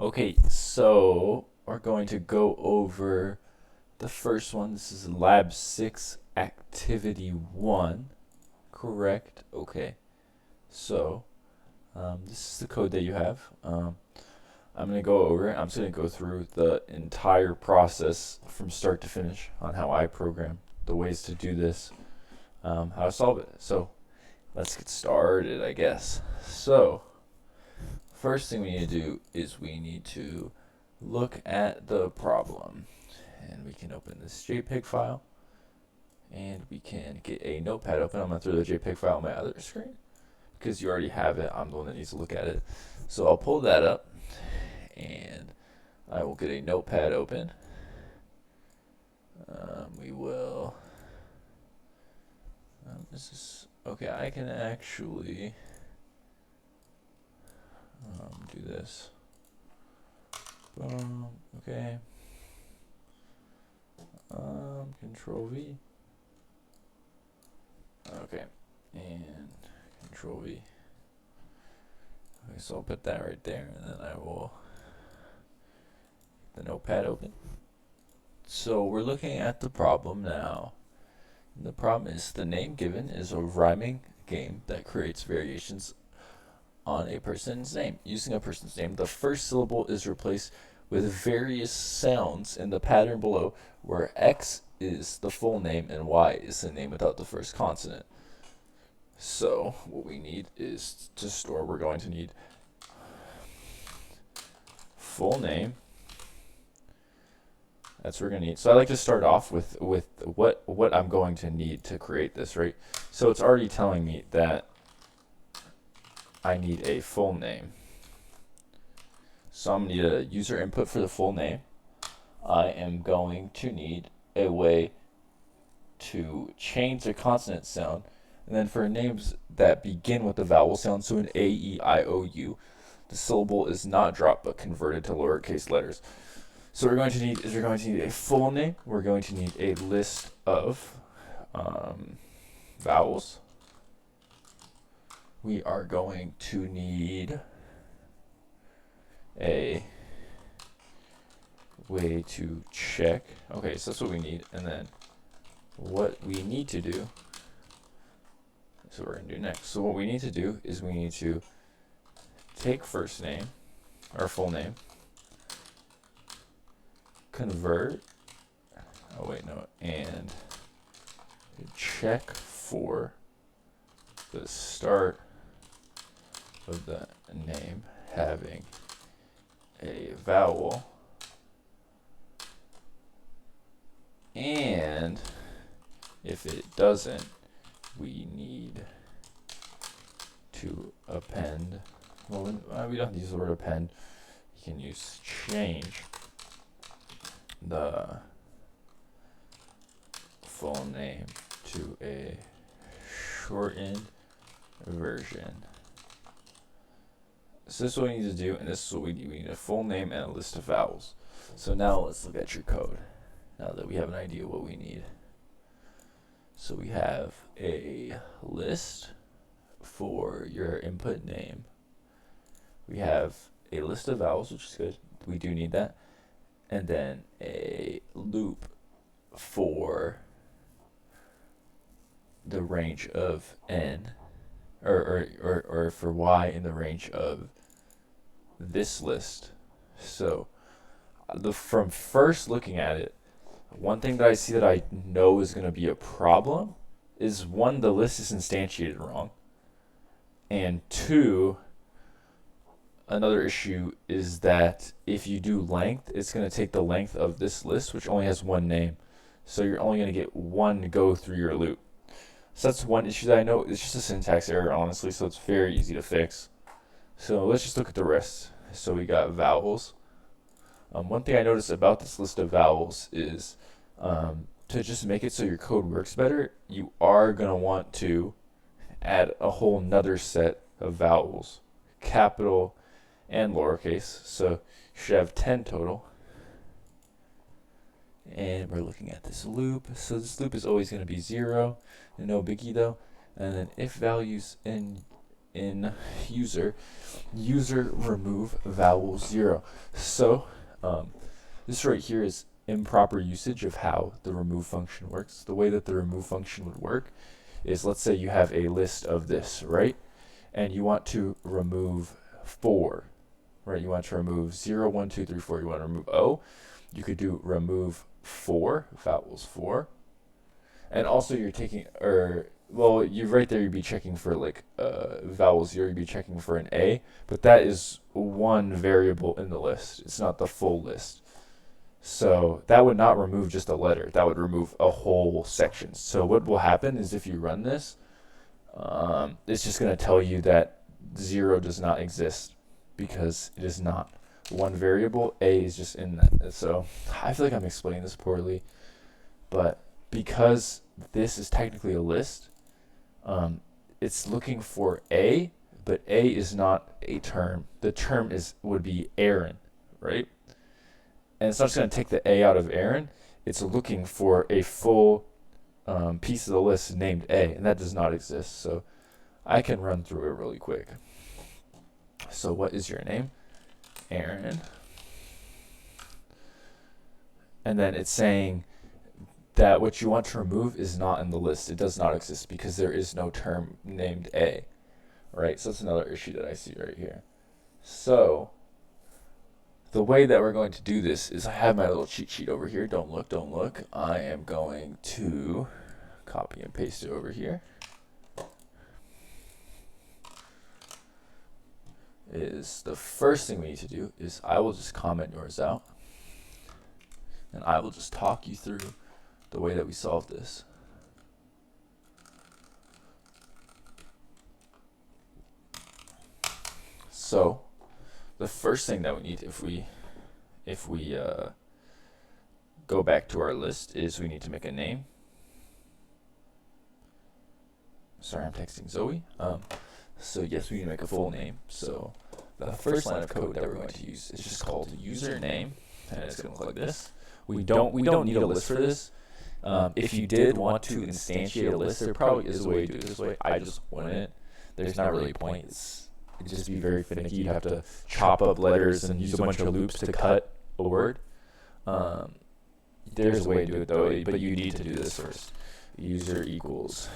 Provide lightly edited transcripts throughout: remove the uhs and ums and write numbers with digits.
Okay, so we're going to go over the first one. This is Lab 6, Activity 1. Correct? Okay. So, this is the code that you have. I'm going to go over it. I'm just going to go through the entire process from start to finish on how I program, the ways to do this, how to solve it. So, let's get started, I guess. So, first thing we need to do is we need to look at the problem. And we can open this JPEG file. And we can get a notepad open. I'm going to throw the JPEG file on my other screen. Because you already have it, I'm the one that needs to look at it. So I'll pull that up. And I will get a notepad open. We will... this is... Okay, I can actually... do this. Boom. Okay. Control V. Okay. And Control V. Okay, so I'll put that right there, and then I will get the notepad open. So we're looking at the problem now. And the problem is the name given is a rhyming game that creates variations on a person's name. Using a person's name, the first syllable is replaced with various sounds in the pattern below, where X is the full name and Y is the name without the first consonant. So what we need is to store, we're going to need full name. That's what we're going to need. So I like to start off with what I'm going to need to create this, right? So it's already telling me that I need a full name. So I'm going to need a user input for the full name. I am going to need a way to change the consonant sound. And then for names that begin with the vowel sound, so an A, E, I, O, U, the syllable is not dropped but converted to lowercase letters. So what we're going to need is we're going to need a full name. We're going to need a list of vowels. We are going to need a way to check. Okay, so that's what we need. And then what we need to do, so we're going to do next. So what we need to do is we need to take first name, our full name, convert, and check for the start of the name having a vowel, and if it doesn't, we need to append, well, we don't have to use the word append, you can use change the full name to a shortened version. So this is what we need to do, and this is what we need. We need a full name and a list of vowels. So now let's look at your code, now that we have an idea what we need. So we have a list for your input name. We have a list of vowels, which is good. We do need that. And then a loop for the range of n, or for y in the range of this list. So from first looking at it, one thing that I see that I know is going to be a problem is, one, the list is instantiated wrong, and two, another issue is that if you do length, it's going to take the length of this list, which only has one name, so you're only going to get one go through your loop. So that's one issue that I know. It's just a syntax error, honestly, so it's very easy to fix. So let's just look at the rest. So we got vowels. One thing I noticed about this list of vowels is to just make it so your code works better, you are going to want to add a whole nother set of vowels, capital and lowercase. So you should have 10 total. And we're looking at this loop. So this loop is always going to be 0, no biggie though. And then if values, and in user remove vowel 0. So this right here is improper usage of how the remove function works. The way that the remove function would work is, let's say you have a list of this, right? And you want to remove 4, right? You want to remove 0, 1, 2, 3, 4. You want to remove O. You could do remove 4, vowels 4. And also you're taking, well, you right there, you'd be checking for like vowel 0, you'd be checking for an A, but that is one variable in the list. It's not the full list. So that would not remove just a letter. That would remove a whole section. So what will happen is if you run this, it's just going to tell you that 0 does not exist because it is not one variable. A is just in that. So I feel like I'm explaining this poorly, but because this is technically a list, it's looking for A, but A is not a term. The term would be Aaron, right? And it's not just going to take the A out of Aaron. It's looking for a full piece of the list named A, and that does not exist. So I can run through it really quick. So what is your name? Aaron. And then it's saying that what you want to remove is not in the list. It does not exist because there is no term named A, right? So that's another issue that I see right here. So the way that we're going to do this is I have my little cheat sheet over here. Don't look, don't look. I am going to copy and paste it over here. Is the first thing we need to do is I will just comment yours out, and I will just talk you through the way that we solve this. So the first thing that we need, if we go back to our list, is we need to make a name. Sorry, I'm texting Zoe. So yes, we need to make a full name. So the first line of code that we're going to use is just called username, and it's going to look like this. We don't need a list for this. If you did want to instantiate a list, there probably is a way to do it this way. I just wouldn't. There's not really a point. It'd just be very finicky. You'd have to chop up letters and use a bunch of loops to cut a word. There's a way to do it though, but you need to do this first. User equals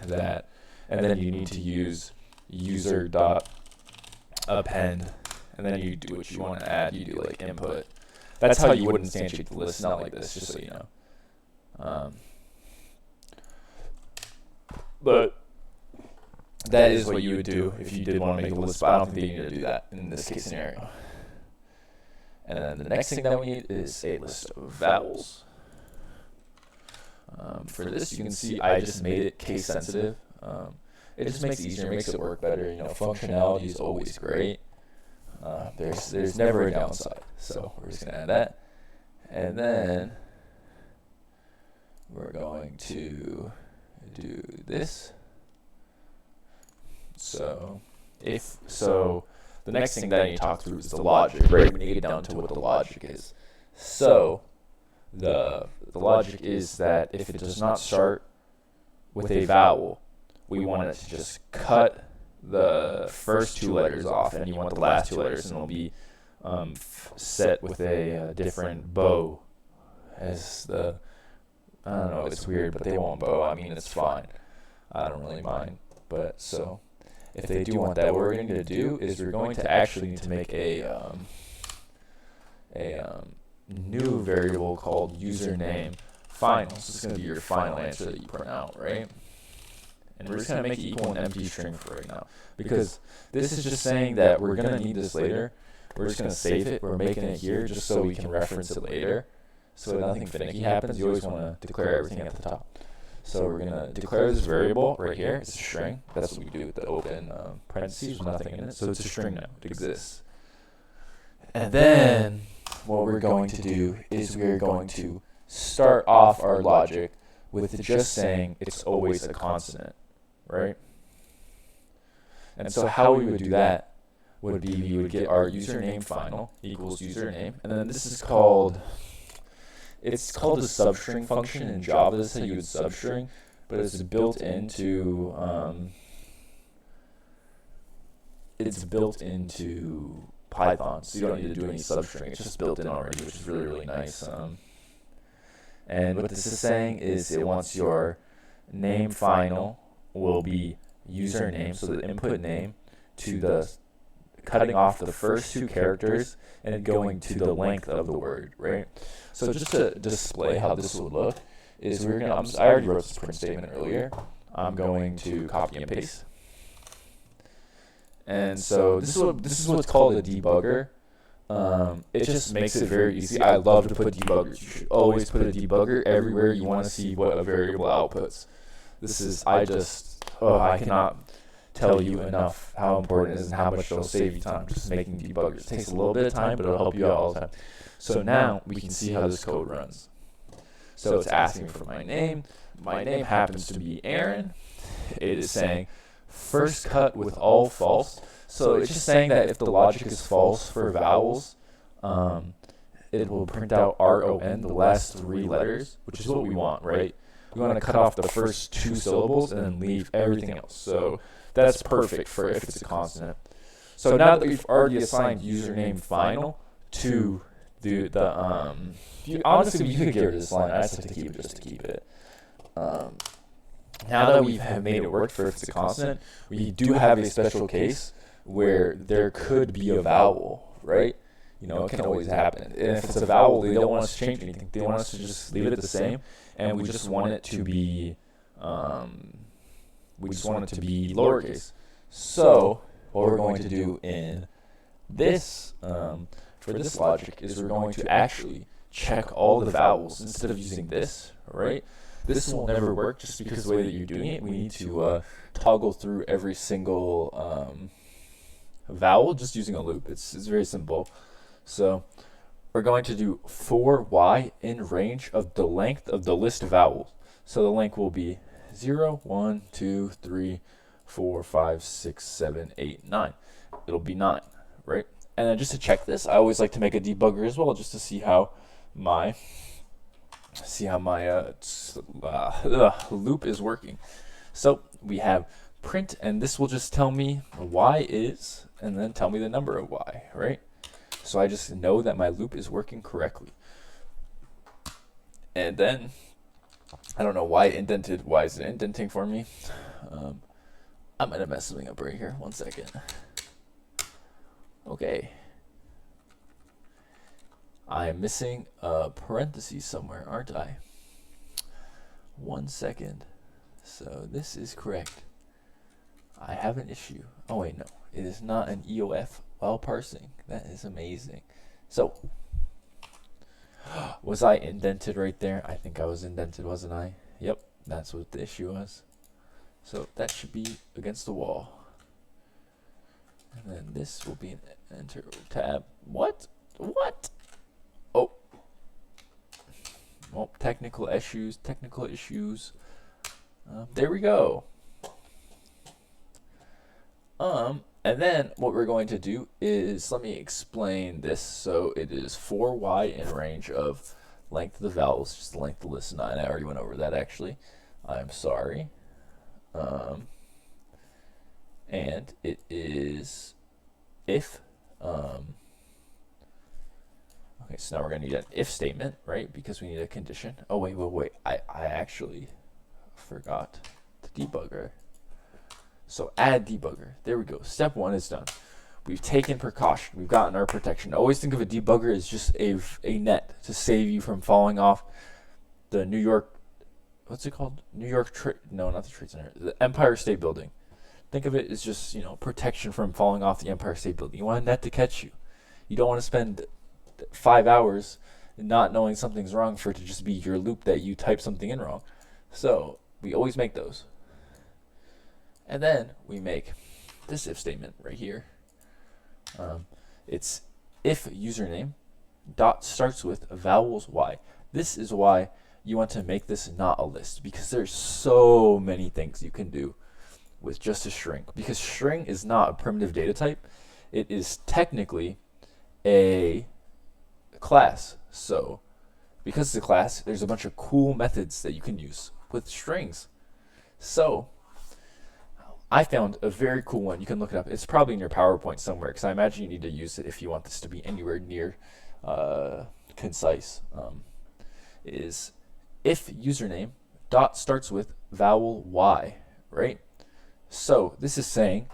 that, and then you need to use user dot append, and then you do what you want to add. You do like input. That's how you would instantiate the list, not like this, just so you know. But that is what you would do if you did want to make a list, but I don't think you need to do that in this case scenario. And then the next thing that we need is a list of vowels. For this, you can see I just made it case sensitive. It just makes it easier, makes it work better. You know, functionality is always great. There's never a downside. So we're just gonna add that, and then we're going to do this. So the next thing that I need to talk through is the logic, right? We need to get down to what the logic is. So the logic is that if it does not start with a vowel, we want it to just cut the first 2 letters off, and you want the last 2 letters, and it'll be set with a different bow as the, I don't know, it's weird, but they won't bow. I mean, it's fine. I don't really mind. But so if they do want that, what we're going to do is we're going to actually need to make a new variable called username final. So it's going to be your final answer that you print out, right? And we're just going to make it equal an empty string for right now, because this is just saying that we're going to need this later. We're just going to save it. We're making it here just so we can reference it later, so nothing finicky happens. You always want to declare everything at the top. So we're going to declare this variable right here. It's a string. That's what we do with the open parentheses with nothing in it. So it's a string now. It exists. And then what we're going to do is we're going to start off our logic with just saying it's always a consonant, right? And so how we would do that would be we would get our username final equals username, and then this is called, it's called a substring function in Java. This is how you would substring, but it's built into it's built into Python, so you don't need to do any substring. It's just built in already, which is really, really nice. And what this is saying is it wants your name final will be username, so the input name to the cutting off the first two characters and going to the length of the word, right? So just to display how this would look is I already wrote this print statement earlier. I'm going to copy and paste. And so this is what's called a debugger. It just makes it very easy. I love to put debuggers. You should always put a debugger everywhere you want to see what a variable outputs. I cannot tell you enough how important it is and how much it'll save you time just making debuggers. It takes a little bit of time, but it'll help you out all the time. So now we can see how this code runs. So it's asking for my name. My name happens to be Aaron. It is saying first cut with all false. So it's just saying that if the logic is false for vowels, it will print out RON, the last three letters, which is what we want, right? We want to cut off the first two syllables and then leave everything else. So that's perfect for if it's a consonant. So now that we've already assigned username final to honestly, you could get rid of this line. I just like to keep it just to keep it. Now that we have made it work for if it's a consonant, we do have a special case where there could be a vowel, right? You know, it can always happen. And if it's a vowel, they don't want us to change anything. They want us to just leave it the same, and we just want it to be, lowercase. So what we're going to do in this, for this logic, is we're going to actually check all the vowels instead of using this, right? This will never work just because the way that you're doing it. We need to toggle through every single vowel just using a loop. It's very simple. So we're going to do for y in range of the length of the list of vowels. So the length will be 0, 1, 2, 3, 4, 5, 6, 7, 8, 9. It'll be 9, right? And then just to check this, I always like to make a debugger as well, just to see how my loop is working. So we have print, and this will just tell me y is, and then tell me the number of y, right? So I just know that my loop is working correctly. And then, I don't know why it indented. Why is it indenting for me? I might have messed something up right here. 1 second. Okay. I am missing a parenthesis somewhere, aren't I? 1 second. So this is correct. I have an issue. Oh wait, no. It is not an EOF while parsing. That is amazing. So, was I indented right there? I think I was indented, wasn't I? Yep, that's what the issue was. So that should be against the wall. And then this will be an enter tab. What? What? Oh. Well, technical issues. There we go. And then what we're going to do is, let me explain this. So it is for y in range of length of the vowels, just the length of the list 9. I already went over that actually. I'm sorry. And it is if, okay, so now we're gonna need an if statement, right? Because we need a condition. Oh, wait. I actually forgot the debugger. So add debugger. There we go. Step 1 is done. We've taken precaution. We've gotten our protection. Always think of a debugger as just a net to save you from falling off the New York, what's it called? No, not the Trade Center. The Empire State Building. Think of it as just, protection from falling off the Empire State Building. You want a net to catch you. You don't want to spend 5 hours not knowing something's wrong for it to just be your loop that you type something in wrong. So we always make those. And then we make this if statement right here. It's if username dot starts with vowels y. This is why you want to make this not a list, because there's so many things you can do with just a string. Because string is not a primitive data type. It is technically a class. So because it's a class, there's a bunch of cool methods that you can use with strings. So I found a very cool one. You can look it up. It's probably in your PowerPoint somewhere because I imagine you need to use it if you want this to be anywhere near concise. Is if username dot starts with vowel Y, right? So this is saying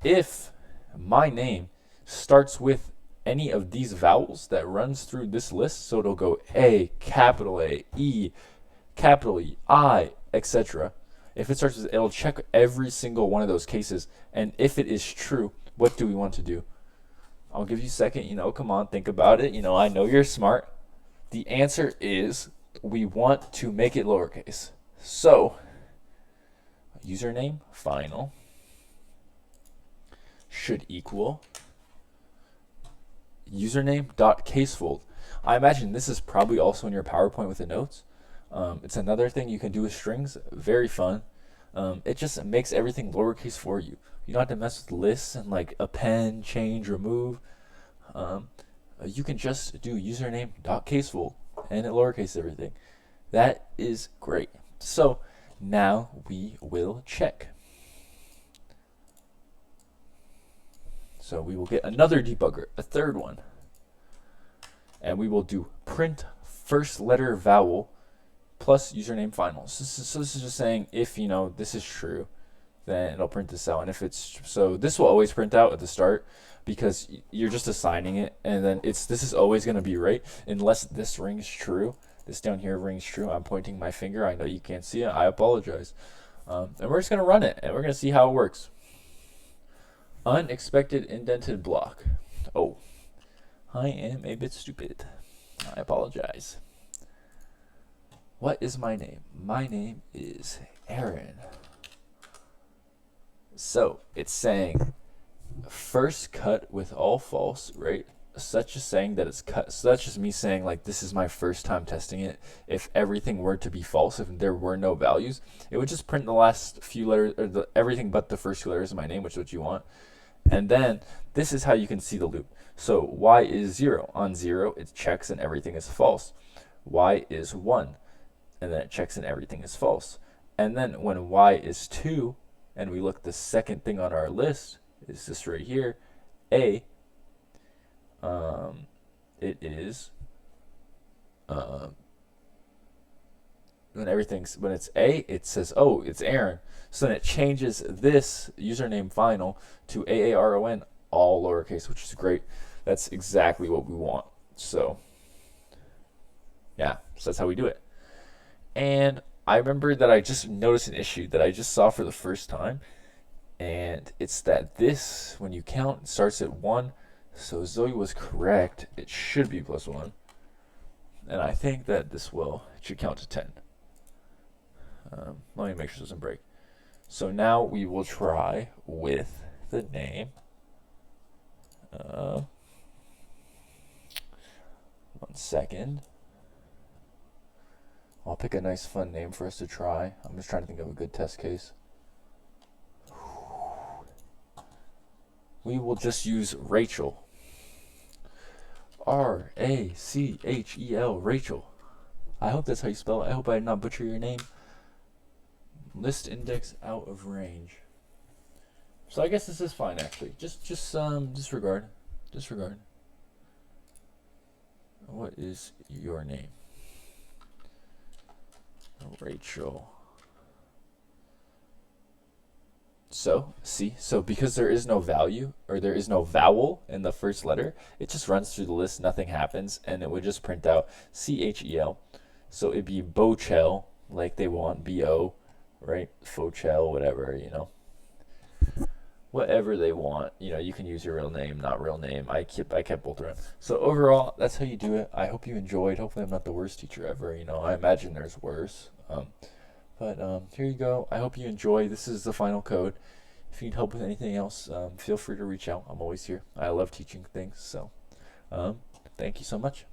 if my name starts with any of these vowels that runs through this list, so it'll go A, capital A, E, capital E, I, etc. If it starts with, it'll check every single one of those cases. And if it is true, what do we want to do? I'll give you a second, come on, think about it. I know you're smart. The answer is we want to make it lowercase. So, username final should equal username dot casefold. I imagine this is probably also in your PowerPoint with the notes. It's another thing you can do with strings. Very fun. It just makes everything lowercase for you. You don't have to mess with lists and like append, change, remove. You can just do username dot casefold and it lowercase everything. That is great. So now we will check. So we will get another debugger, a third one. And we will do print first letter vowel plus username final. So this is just saying if, this is true, then it'll print this out. And if it's, so this will always print out at the start because you're just assigning it. And then this is always going to be right unless this rings true. This down here rings true. I'm pointing my finger. I know you can't see it. I apologize. And we're just going to run it and we're going to see how it works. Unexpected indented block. Oh, I am a bit stupid. I apologize. What is my name? My name is Aaron. So it's saying first cut with all false, right? Such as saying that it's cut. So that's just me saying like this is my first time testing it. If everything were to be false, if there were no values, it would just print the last few letters or everything but the first few letters of my name, which is what you want. And then this is how you can see the loop. So Y is 0. On 0, it checks and everything is false. Y is 1. And then it checks and everything is false. And then when Y is 2, and we look the second thing on our list, is this right here, A, it is, when it's A, it says, oh, it's Aaron. So then it changes this username final to AARON, all lowercase, which is great. That's exactly what we want. So, yeah, so that's how we do it. And I remember that I just noticed an issue that I just saw for the first time. And it's that this, when you count, starts at 1. So Zoe was correct. It should be +1. And I think that it should count to 10. Let me make sure it doesn't break. So now we will try with the name. 1 second. I'll pick a nice fun name for us to try. I'm just trying to think of a good test case. We will just use Rachel. R-A-C-H-E-L, Rachel. I hope that's how you spell it. I hope I did not butcher your name. List index out of range. So I guess this is fine actually. Just disregard. Disregard. What is your name? Rachel. So, see, because there is no value or there is no vowel in the first letter, it just runs through the list, nothing happens, and it would just print out C-H-E-L. So it'd be Bochel, like they want, B-O, right? Fochel, whatever, Whatever they want, you can use your real name, not real name. I kept both around. So overall, that's how you do it. I hope you enjoyed. Hopefully I'm not the worst teacher ever, I imagine there's worse. But here you go. I hope you enjoy. This is the final code. If you need help with anything else, feel free to reach out. I'm always here. I love teaching things. So thank you so much.